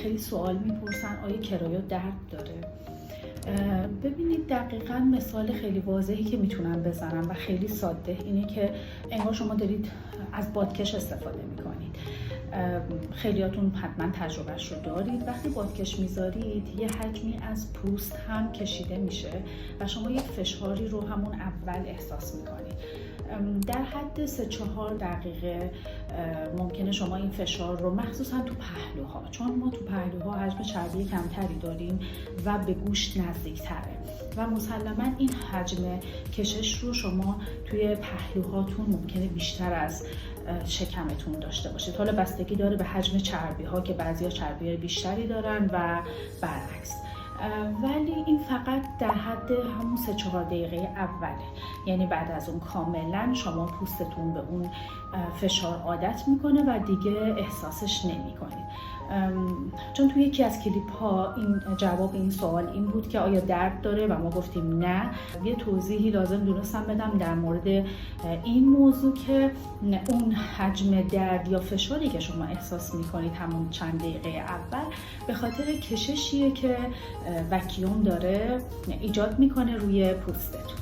خیلی سوال میپرسن آیا کرایا درد داره؟ ببینید دقیقاً مثال خیلی واضحی که میتونم بزنم و خیلی ساده اینه که انگار شما دارید از بادکش استفاده میکنید. خیلیاتون حتما تجربهش رو دارید. وقتی بادکش میذارید یه حجمی از پوست هم کشیده میشه و شما یک فشاری رو همون اول احساس میکنید. در حد 3-4 دقیقه ممکنه شما این فشار رو مخصوصا تو پهلوها، چون ما تو پهلوها حجم چربی کمتری داریم و به گوشت نزدیکتره و مسلما این حجم کشش رو شما توی پهلوهاتون ممکنه بیشتر از شکمتون داشته باشید. حالا بستگی داره به حجم چربی ها که بعضیا چربی بیشتری دارن و برعکس. ولی این فقط در حد همون 3-4 دقیقه اوله، یعنی بعد از اون کاملا شما پوستتون به اون فشار عادت میکنه و دیگه احساسش نمیکنید. چون توی یکی از کلیپ ها این جواب این سوال این بود که آیا درد داره و ما گفتیم نه. یه توضیحی لازم دونستم بدم در مورد این موضوع که اون حجم درد یا فشاری که شما احساس میکنید همون چند دقیقه اول به خاطر کششیه که وکیوم داره ایجاد میکنه روی پوستتون.